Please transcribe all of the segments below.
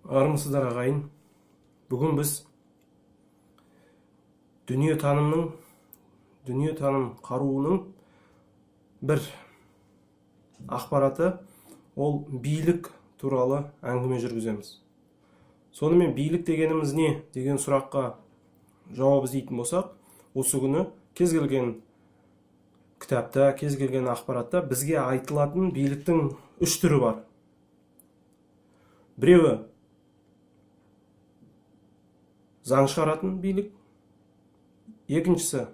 Армысыздар ағайын. Бүгін біз дүниетаным қаруының бір ақпараты, ол билік туралы әңгіме жүргіземіз. Сонымен билік дегеніміз не деген сұраққа жауап іздейтін болсақ, осы күні кез келген кітапта, кез келген ақпаратта бізге айтылатын биліктің үш түрі бар. Біреуі заң шығаратын билік, екіншісі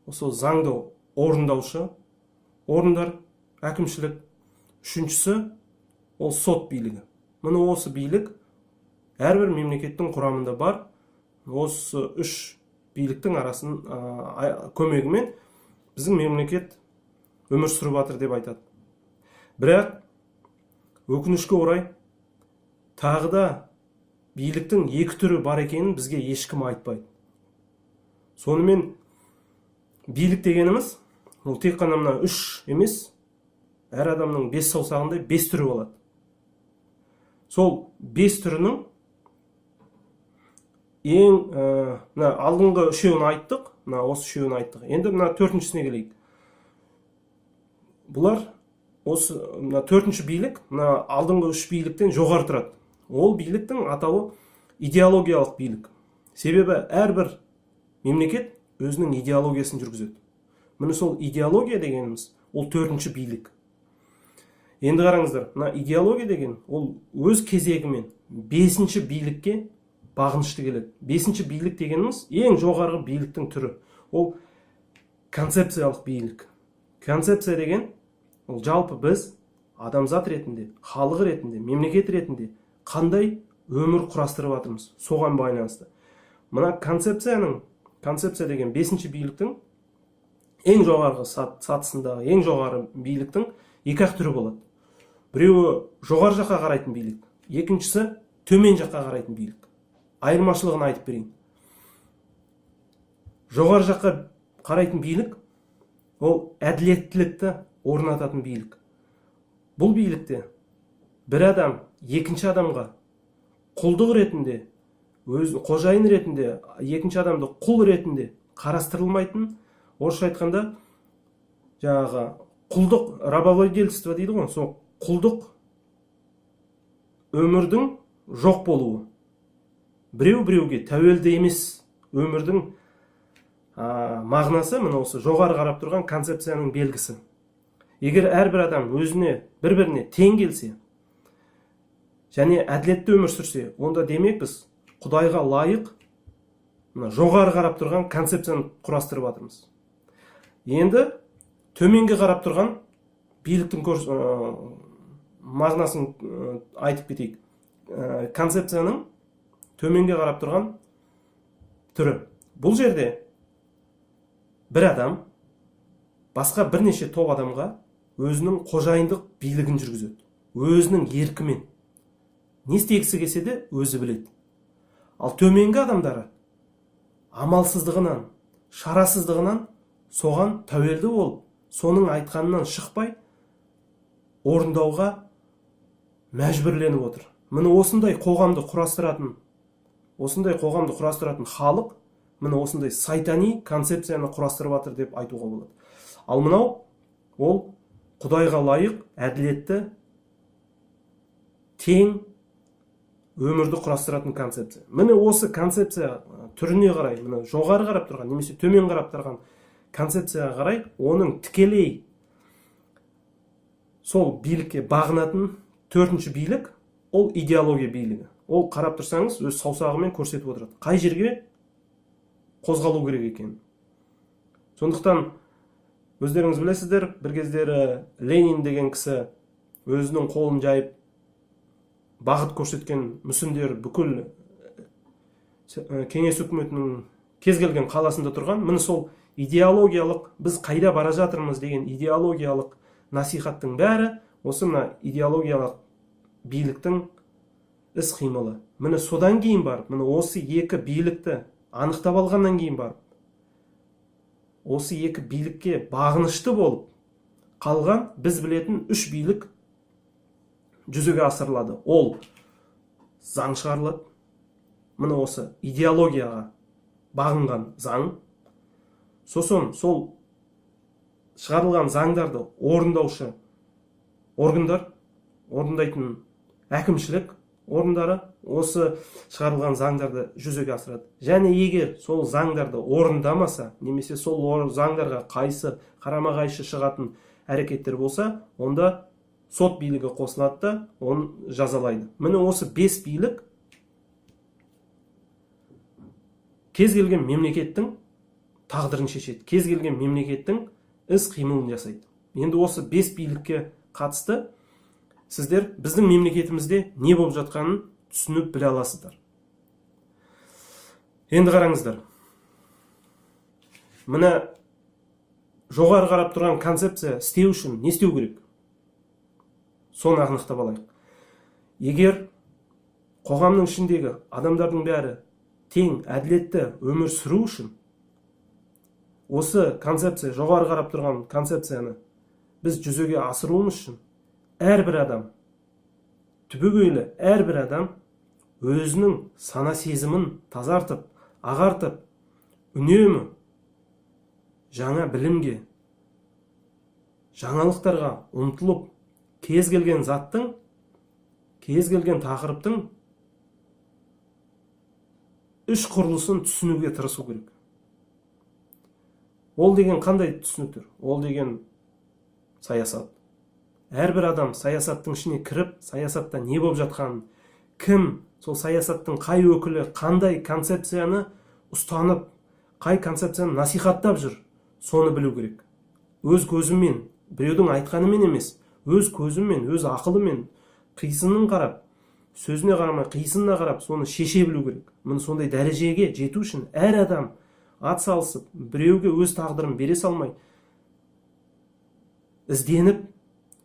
осы заңды орындаушы орындар, әкімшілік, үшіншісі ол сот билігі. Міне осы билік әрбір мемлекеттің құрамында бар. Осы үш биліктің арасын көмегімен біздің мемлекет өмір сүріп жатыр деп айтады. Бірақ өкінішке орай тағы да биліктің екі түрі бар екенін бізге ешкім айтпайды. Сонымен билік дегеніміз ол тек қана мына үш емес, әр адамның бес саусағындай бес түрі болады. Сол бес түрінің ең алдыңғы үшеуін айттық, осы үшеуін айттық. Енді мына төртіншісіне келейік. Бұлар осы төртінші билік алдыңғы үш биліктен жоғары тұрады. Ол биліктің атауы идеологиялық билік. Себебі әрбір мемлекет өзінің идеологиясын жүргізеді. Міне сол идеология дегеніміз ол төртінші билік. Енді қараңыздар, мына идеология деген ол өз кезегімен бесінші билікке бағынышты келеді. Бесінші билік дегеніміз ең жоғарғы биліктің түрі. Ол концепциялық билік. Концепция деген ол жалпы біз адамзат ретінде, халық ретінде, мемлекет ретінде қандай өмір құрастырып жатырмыз, соған байланысты. Мына концепция деген бесінші биліктің ең жоғарғы сатысындағы ең жоғары биліктің екі-ақ түрі болады. Біреуі жоғары жаққа қарайтын билік, екіншісі төмен жаққа қарайтын билік. Айырмашылығын айтып берейін. Жоғары жаққа қарайтын билік ол әділеттілікті орнататын билік. Бұл билікте бір адам екінші адамға құлдық ретінде, қожайын ретінде, екінші адамды құл ретінде қарастырылмайтын, орысша айтқанда жаңағы құлдық, рабовладельство дейді ғой, сол құлдық өмірдің жоқ болуы. Біреу-біреуге тәуелді емес өмірдің мағынасы міне осы жоғары қарап тұрған концепцияның белгісі. Егер әрбір адам өзіне бір-біріне тең келсе, және әділетті өмір сүрсе, онда демек біз Құдайға лайық жоғары қарап тұрған концепцияны құрастырып жатырмыз. Енді төменге қарап тұрған биліктің мағынасын айтып кетейік. Концепцияның төменге қарап тұрған түрі. Бұл жерде бір адам басқа бірнеше топ адамға өзінің қожайындық билігін жүргізеді. Өзінің еркімен. Не істегісі келсе де өзі біледі. Ал төменгі адамдары амалсыздығынан, шарасыздығынан соған тәуелді болып, соның айтқанынан шықпай орындауға мәжбүрленіп отыр. Міне осындай қоғамды құрастыратын халық, міне осындай сайтани концепцияны құрастырып жатыр деп айтуға болады. Ал мынау ол Құдайға лайық, әділетті, тең өмірді құрастыратын концепция. Міне осы концепция түріне қарай, міне жоғары қарап тұрған, немесе төмен қарап тұрған концепцияға қарай, оның тікелей сол билікке бағынатын төртінші билік, ол идеология билігі. Ол қарап тұрсаңыз, өз саусағымен көрсетіп отырады. Қай жерге қозғалу керек екенін. Сондықтан өздеріңіз білесіздер, бір кездері Ленин деген кісі өзінің қолын жайып бағыт көрсеткен мүсіндер бүкіл кеңес үкіметінің кез келген қаласында тұрған. Міне сол идеологиялық, біз қайда бара жатырмыз деген идеологиялық насихаттың бәрі осы мына идеологиялық биліктің іс-қимылы. Міне содан кейін барып, міне осы екі билікті анықтап алғаннан кейін барып, осы екі билікке бағынышты болып қалған біз білетін үш билік жүзеге асырылады. Ол заң шығарылады. Міне осы идеологияға бағынған заң. Сосын сол шығарылған заңдарды орындаушы органдар, орындайтын әкімшілік орындары осы шығарылған заңдарды жүзеге асырады. Және егер сол заңдарды орындамаса, немесе сол заңдарға қайшы, қарама-қайшы шығатын әрекеттер болса, онда сот билігі қосылады да оны жазалайды. Міне осы 5 билік кез келген мемлекеттің тағдырын шешеді, кез келген мемлекеттің іс-қимылын жасайды. Енді осы 5 билікке қатысты сіздер біздің мемлекетімізде не болып жатқанын түсініп біле аласыздар. Енді қараңыздар. Міне жоғары қарап тұрған концепция істеу үшін не істеу керек? Соны анықтап алайық. Егер қоғамның ішіндегі адамдардың бәрі тең, әділетті өмір сүру үшін, осы концепция, жоғары қарап тұрған концепцияны біз жүзеге асыруымыз үшін, әрбір адам, түбегейлі әрбір адам өзінің сана сезімін тазартып, ағартып, үнемі жаңа білімге, жаңалықтарға ұмтылып, кез келген заттың, кез келген тақырыптың үш құрылысын түсінуге тырысу керек. Ол деген қандай түсініктер? Ол деген саясат. Әрбір адам саясаттың ішіне кіріп, саясатта не болып жатқанын, кім, сол саясаттың қай өкілі, қандай концепцияны ұстанып, қай концепцияны насихаттап жүр, соны білу керек. Өз көзімен, біреудің айтқанымен емес, өз көзімен, өз ақылымен, қисынын қарап, сөзіне қарамай, қисынына қарап, соны шеше білу керек. Міне сондай дәрежеге жету үшін әр адам ат салысып, біреуге өз тағдырын бере салмай, ізденіп,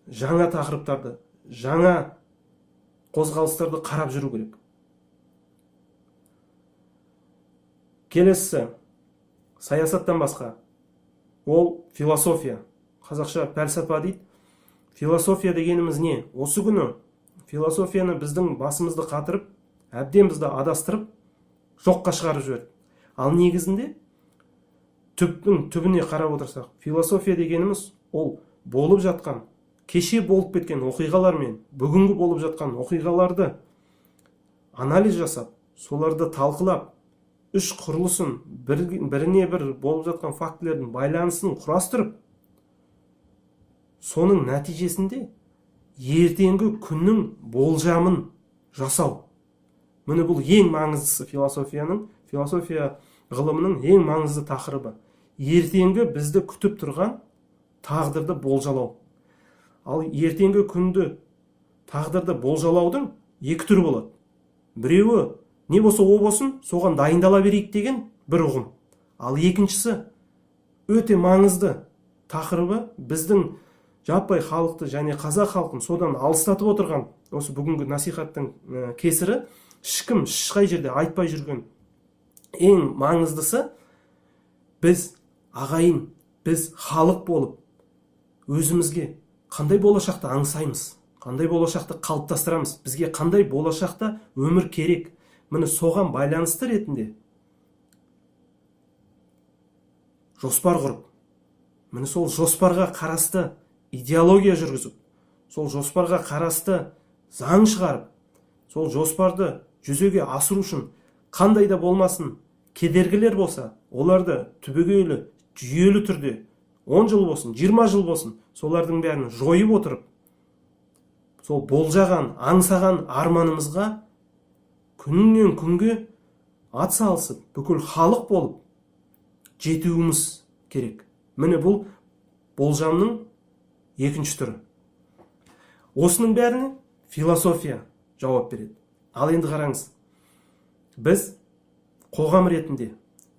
жаңа тақырыптарды, жаңа қозғалыстарды қарап жүру керек. Келесі, саясаттан басқа, ол философия. Қазақша пәлсапа дейді. Философия дегеніміз не? Осы күні философияны біздің басымызды қатырып, әбден бізді адастырып, жоққа шығарып жіберді. Ал негізінде түбіне қарап отырсақ, философия дегеніміз ол болып жатқан, кеше болып кеткен оқиғалар мен бүгінгі болып жатқан оқиғаларды анализ жасап, соларды талқылап, үш құрылысын, біріне бір болып жатқан фактілердің байланысын құрастырып, соның нәтижесінде ертеңгі күннің болжамын жасау. Міне бұл ең маңыздысы философия ғылымының ең маңызды тақырыбы. Ертеңгі бізді күтіп тұрған тағдырды болжалау. Ал ертеңгі күнді тағдырды болжалаудың екі түрі болады. Біреуі не болса о болсын, соған дайындала берейік деген бір ұғым. Ал екіншісі өте маңызды тақырыбы, біздің жаппай халықты және қазақ халқын содан алыстатып отырған осы бүгінгі насихаттың кесірі, ешкім ешқай жерде айтпай жүрген ең маңыздысы, біз ағайын, біз халық болып өзімізге қандай болашақты аңсаймыз, қандай болашақты қалыптастырамыз, бізге қандай болашақта өмір керек. Міне соған байланысты ретінде жоспар құрып, міне сол жоспарға қарасты идеология жүргізіп, сол жоспарға қарасты заң шығарып, сол жоспарды жүзеге асыру үшін қандай да болмасын кедергілер болса, оларды түбегейлі, жүйелі түрде 10 жыл болсын, 20 жыл болсын, солардың бәрін жойып отырып, сол болжаған, аңсаған арманымызға күннен күнге ат салысып, бүкіл халық болып жетуіміз керек. Міне бұл болжамның екінші түрі. Осының бәріне философия жауап береді. Ал енді қараңыз, біз қоғам ретінде,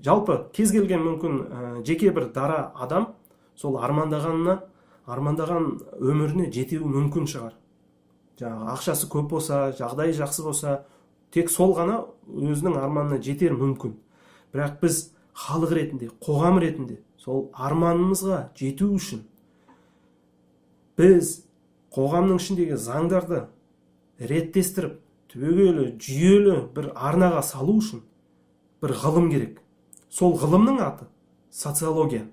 жалпы кез келген мүмкін жеке бір дара адам сол армандаған өміріне жетуі мүмкін шығар. Жаңағы ақшасы көп болса, жағдайы жақсы болса, тек сол ғана өзінің арманына жетер мүмкін. Бірақ біз халық ретінде, қоғам ретінде сол арманымызға жету үшін біз қоғамның ішіндегі заңдарды реттестіріп, түбегейлі жүйелі бір арнаға салу үшін бір ғылым керек. Сол ғылымның аты социология.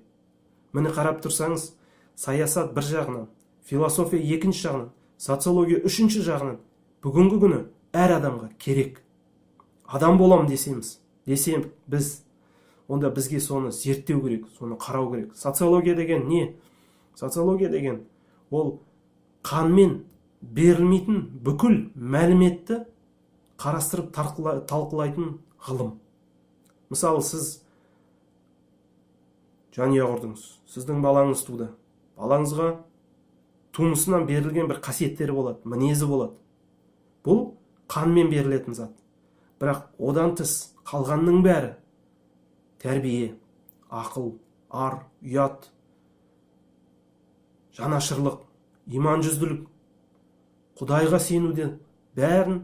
Міне қарап тұрсаңыз, саясат бір жағынан, философия екінші жағынан, социология үшінші жағынан бүгінгі күні әр адамға керек. Адам болам десем біз, онда бізге соны зерттеу керек, соны қарау керек. Социология деген не? Социология деген ол қанмен берілмейтін бүкіл мәліметті қарастырып талқылайтын ғылым. Мысалы, сіз жанұя құрдыңыз, сіздің балаңыз туды. Балаңызға тумысынан берілген бір қасиеттері болады, мінезі болады. Бұл қанмен берілетін зат. Бірақ одан тыс қалғанның бәрі тәрбие, ақыл, ар, ұят, жанашырлық, иманжүзділік, Құдайға сенуде бәрін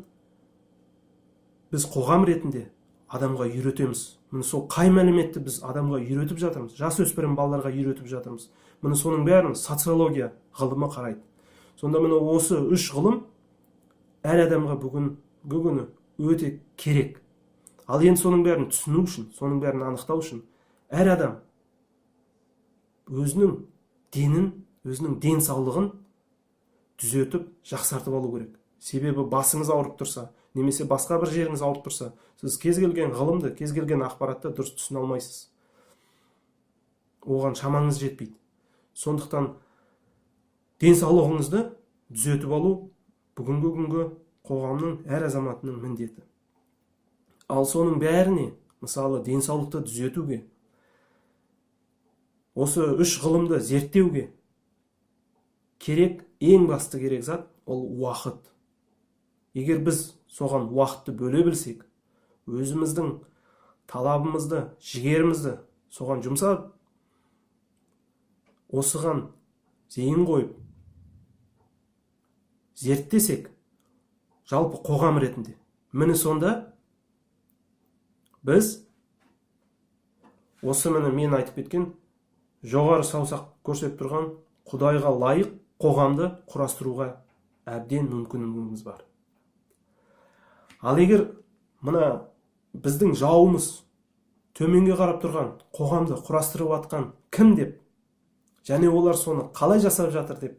біз қоғам ретінде адамға үйретеміз. Міне сол қай мәліметті біз адамға үйретіп жатырмыз, жасөспірім балаларға үйретіп жатырмыз. Міне соның бәрін социология ғылымы қарайды. Сонда міне осы үш ғылым әр адамға бүгінгі күні өте керек. Ал енді соның бәрін түсіну үшін, соның бәрін анықтау үшін әр адам өзінің денін, өзінің денсаулығын түзетіп, жақсартып алу керек. Себебі басыңыз ауырып тұрса, немесе басқа бір жеріңіз ауырып тұрса, сіз кез келген ғылымды, кез келген ақпаратты дұрыс түсіне алмайсыз. Оған шамаңыз жетпейді. Сондықтан денсаулығыңызды түзетіп алу бүгінгі күнгі қоғамның әр азаматының міндеті. Ал соның бәріне, мысалы, денсаулықты түзетуге, осы үш ғылымды зерттеуге керек, ең басты керек зат ол уақыт. Егер біз соған уақытты бөле білсек, өзіміздің талабымызды, жігерімізді соған жұмсап, осыған зейін қойып, зерттесек, жалпы қоғам ретінде, міне сонда біз осы мен айтып кеткен жоғары саусақ көрсетіп тұрған Құдайға лайық қоғамды құрастыруға әбден мүмкіндігіміз бар. Ал егер мына біздің жауымыз төменге қарап тұрған қоғамды құрастырып атқан кім деп, және олар соны қалай жасап жатыр деп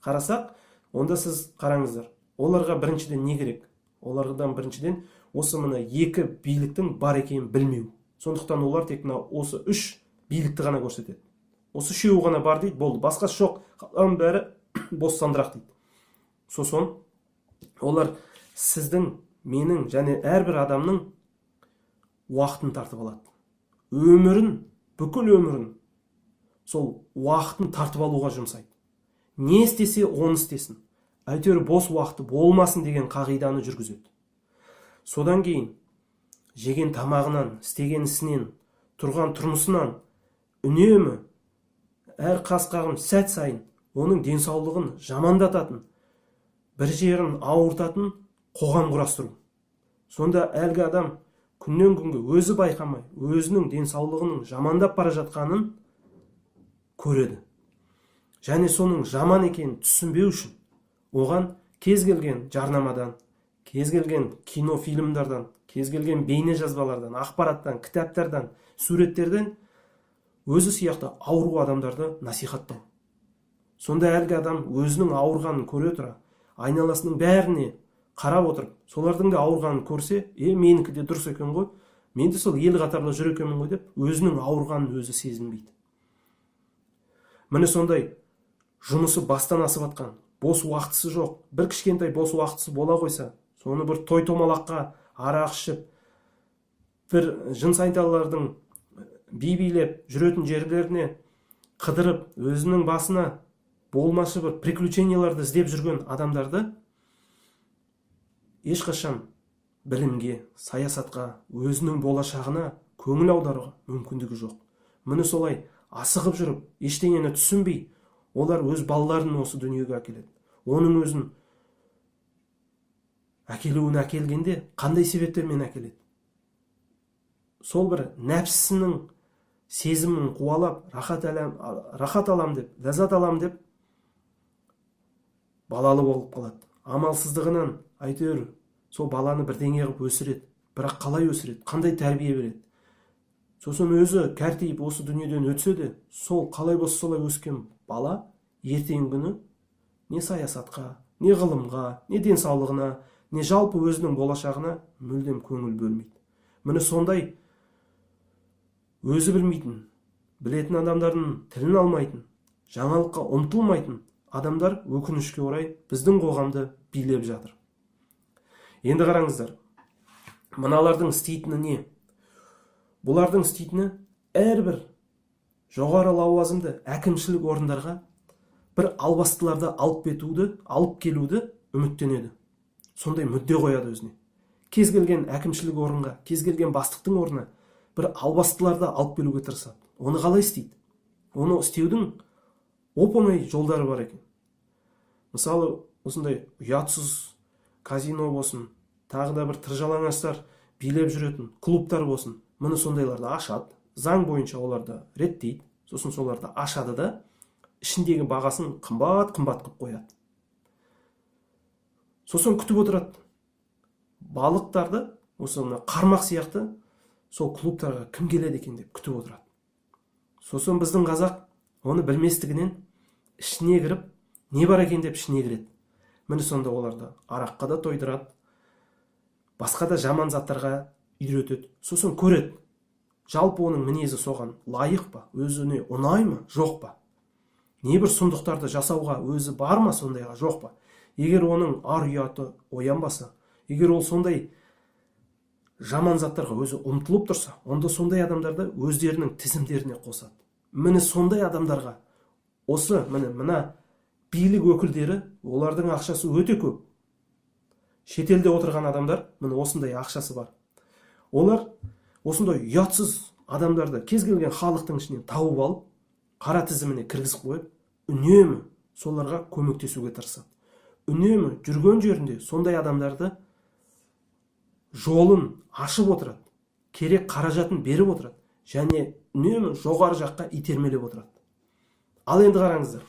қарасақ, онда сіз қараңыздар, оларға біріншіден не керек? Олардан біріншіден осы мына екі биліктің бар екенін білмеу. Сондықтан олар тек осы үш билікті ғана көрсетеді. Осы үшеуі ғана бар дейді, болды. Басқасы жоқ, қалған бәрі бос сандырақ дейді. Сосын олар сіздің, менің және әрбір адамның уақытын тартып алады. Өмірін, бүкіл өмірін сол уақытын тартып алуға жұмсайды. Не істесе, оны істесін. Әйтеуір бос уақыты болмасын деген қағиданы жүргізеді. Содан кейін жеген тамағынан, істеген ісінен, тұрған тұрмысынан үнемі әр қас-қағым сәт сайын оның денсаулығын жамандататын, бір жерін ауыртатын қоғам құрастыру. Сонда әлгі адам күннен күнге өзі байқамай, өзінің денсаулығының жамандап бара жатқанын көреді. Және соның жаман екенін түсінбеу үшін оған кез келген жарнамадан, кез келген кинофильмдардан, кез келген бейне жазбалардан, ақпараттан, кітаптардан, суреттерден өзі сияқты ауру адамдарды насихаттау. Сонда әлгі адам өзінің ауырғанын көре тұра, айналасының бәріне қарап отырып, солардың да ауырғанын көрсе, менікі де дұрыс екен ғой, мен де сол ел қатарлы жүр екенмін ғой деп, өзінің ауырғанын өзі сезінбейді. Міне сондай жұмысы бастан асып атқан, бос уақытысы жоқ, бір кішкентай бос уақытысы бола қойса, соны бір той-томалаққа арақ ішіп, бір жын сайталардың би-билеп жүретін жерлеріне қыдырып, өзінің басына болмашы бір приключенияларды іздеп жүрген адамдарды ешқашан білімге, саясатқа, өзінің болашағына көңіл аударуға мүмкіндігі жоқ. Міне солай асығып жүріп, ештеңені түсінбей, олар өз балаларын осы дүниеге әкеледі. Оның өзін әкелуін әкелгенде қандай себептермен әкеледі? Сол бір нәпсісінің сезімін қуалап, рахат алам деп, ләззат алам деп балалы болып қалады. Амалсыздығынан, әйтеуір сол баланы бірдеңе қылып өсіреді, бірақ қалай өсіреді, қандай тәрбие береді. Сосын өзі кәртейіп осы дүниеден өтсе де, сол қалай болса солай өскен бала ертеңгі күні не саясатқа, не ғылымға, не денсаулығына, не жалпы өзінің болашағына мүлдем көңіл бөлмейді. Міне сондай өзі білмейтін, білетін адамдардың тілін алмайтын, жаңалыққа ұмтылмайтын адамдар өкінішке орай біздің қоғамды билеп жатыр. Енді қараңыздар, мыналардың істейтіні не? Бұлардың істейтіні әрбір жоғары лауазымды әкімшілік орындарға бір албастыларды алып келуді үміттенеді. Сондай мүдде қояды өзіне. Кез келген әкімшілік орынға, кез келген бастықтың орнына бір албастыларды алып келуге тырысады. Оны қалай істейді? Оны істеудің оп-оңай жолдары бар екен. Мысалы, осындай ұятсыз казино болсын, тағы да бір тыржалаңаштар билеп жүретін клубтар болсын, мұны сондайларды ашады, заң бойынша оларды реттейді, сосын соларды ашады да ішіндегі бағасын қымбат-қымбат қылып қояды. Сосын күтіп отырады. Балықтарды, осы қармақ сияқты, сол клубтарға кім келеді екен деп күтіп отырады. Сосын біздің қазақ оны білместігінен ішіне кіріп, не бар екен деп ішіне кіреді. Міне сонда оларды араққа да тойдырады, басқа да жаман заттарға үйретеді. Сосын көреді, жалпы оның мінезі соған лайық па, өзіне ұнай ма, жоқ па? Небір сұмдықтарды жасауға өзі бар ма, сондайға жоқ па? Егер оның ар ұяты оянбаса, егер ол сондай жаман заттарға өзі ұмтылып тұрса, онда сондай адамдарды өздерінің тізімдеріне қосады. Міне сондай адамдарға мына билік өкілдері, олардың ақшасы өте көп. Шетелде отырған адамдар, міне осындай ақшасы бар. Олар осындай ұятсыз адамдарды кез келген халықтың ішінен тауып алып, қара тізіміне кіргізіп қойып, үнемі соларға көмектесуге тырысады. Үнемі жүрген жерінде сондай адамдарды жолын ашып отырады, керек қаражатын беріп отырады, және үнемі жоғары жаққа итермелеп отырады. Ал енді қараңыздар,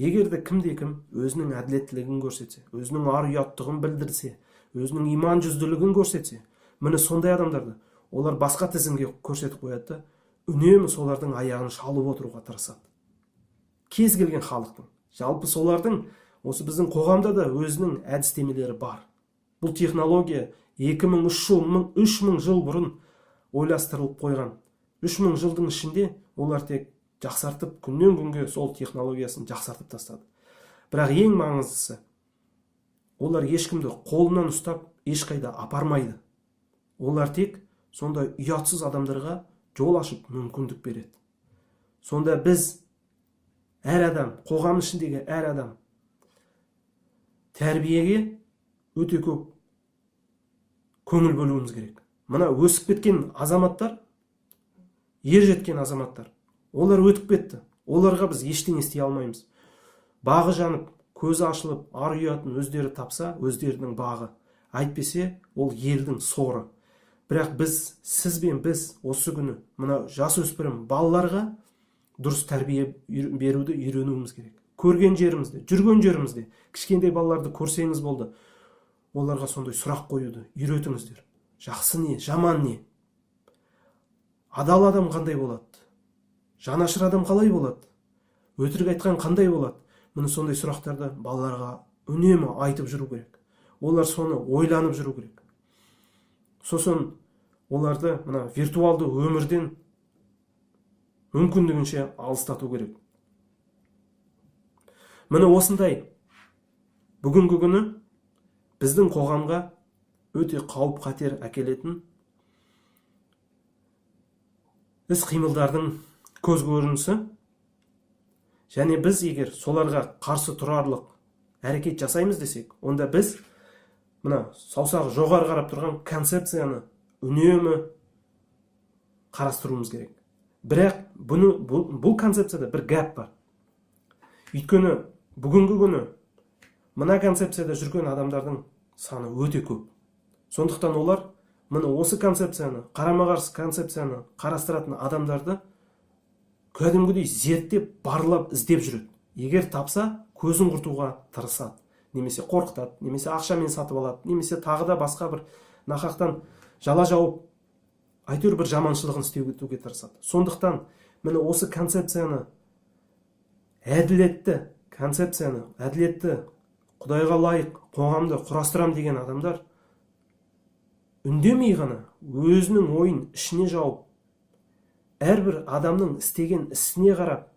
егер де кімде-кім өзінің әділеттілігін көрсетсе, өзінің ар ұяттығын білдірсе, өзінің иман жүзділігін көрсетсе, міне сондай адамдарды олар басқа тізімге көрсетіп қояды да, үнемі солардың аяғын шалып отыруға тырысады. Кез келген халықтың, жалпы солардың осы біздің қоғамда да өзінің әдістемелері бар. Бұл технология 3000 жыл бұрын ойластырылып қойған. 3000 жылдың ішінде олар тек жақсартып, күннен күнге сол технологиясын жақсартып тастады. Бірақ ең маңыздысы, олар ешкімді қолынан ұстап, ешқайда апармайды. Олар тек сондай ұятсыз адамдарға жол ашып мүмкіндік береді. Сонда біз, әр адам, қоғам ішіндегі әр адам тәрбиеге өте көп көңіл бөлуіміз керек. Мына өсіп кеткен азаматтар, ер жеткен азаматтар, олар өтіп кетті. Оларға біз ештеңе істей алмаймыз. Бағы жанып, көзі ашылып, ар ұятын өздері тапса, өздерінің бағы. Әйтпесе, ол елдің соры. Бірақ біз, сіз бен біз осы күні мына жасөспірім балаларға дұрыс тәрбие беруді үйренуіміз керек. Көрген жерімізде, жүрген жерімізде, кішкентай балаларды көрсеңіз болды, оларға сондай сұрақ қоюды үйретіңіздер. Жақсы не, жаман не? Адал адам қандай болады? Жанашыр адам қалай болады? Өтірік айтқан қандай болады? Міне сондай сұрақтарды балаларға үнемі айтып жүру керек. Олар соны ойланып жүру керек. Сосын оларды мына виртуалды өмірден мүмкіндігінше алыстату керек. Міне осындай бүгінгі күні біздің қоғамға өте қауіп қатер әкелетін іс-қимылдардың көз көрінісі, және біз егер соларға қарсы тұрарлық әрекет жасаймыз десек, онда біз мына саусағы жоғары қарап тұрған концепцияны үнемі қарастыруымыз керек. Бірақ бұл концепцияда бір гәп бар. Өйткені бүгінгі күні мына концепцияда жүрген адамдардың саны өте көп. Сондықтан олар міне осы концепцияны, қарама-қарсы концепцияны қарастыратын адамдарды кәдімгідей зерттеп, барлап, іздеп жүреді. Егер тапса, көзін құртуға тырысады. немесе қорқытады, немесе ақшамен сатып алады, немесе тағы да басқа бір нақақтан жала жауып әйтеуір бір жаманшылығын істеуге тырысады. Сондықтан міне осы концепцияны, әділетті Құдайға лайық қоғамды құрастырам деген адамдар үндемей ғана өзінің ойын ішіне жауып, әрбір адамның істеген ісіне қарап,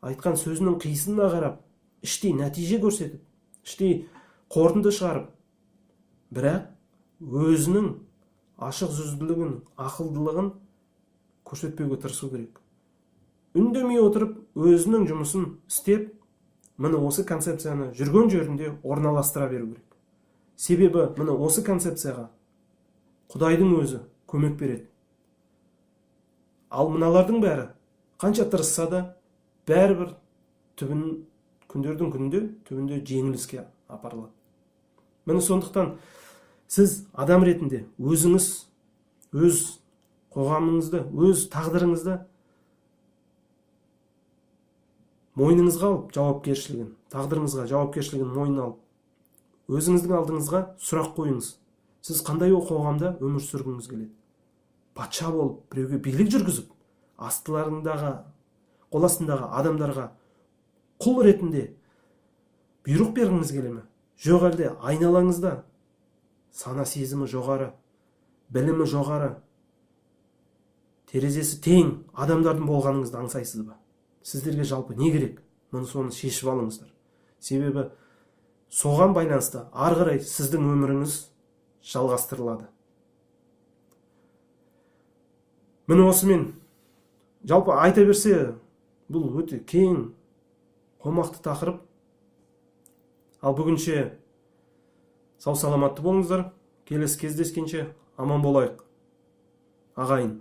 айтқан сөзінің қисынына қарап, іштей нәтиже көрсетіп, іштей қорытынды шығарып, бірақ өзінің ашық жүзділігін, ақылдылығын көрсетпеуге тырысу керек. Үндемей отырып, өзінің жұмысын істеп, міне осы концепцияны жүрген жерінде орналастыра беру керек. Себебі міне осы концепцияға Құдайдың өзі көмек береді. Ал мыналардың бәрі қанша тырысса да, бәрібір күндердің күнінде түбінде жеңіліске апарылады. Міне сондықтан сіз адам ретінде өзіңіз, өз қоғамыңызды, өз тағдырыңызды мойныңызға алып, тағдырыңызға жауапкершілігін мойнына алып, өзіңіздің алдыңызға сұрақ қойыңыз. Сіз қандай қоғамда өмір сүргіңіз келеді? Патша болып, біреуге билік жүргізіп, қол астындағы адамдарға құл ретінде бұйрық бергіңіз келе ме? Жоқ әлде айналаңызда сана сезімі жоғары, білімі жоғары, терезесі тең адамдардың болғаныңызды аңсайсыз ба? Сіздерге жалпы не керек? Мұны соны шешіп алыңыздар. Себебі соған байланысты ары қарай сіздің өміріңіз жалғастырылады. Міне осымен жалпы айта берсе, бұл өте кең, қомақты тақырып. Ал бүгінше сау саламатты болыңыздар. Келесі кездескенше аман болайық. Ағайын.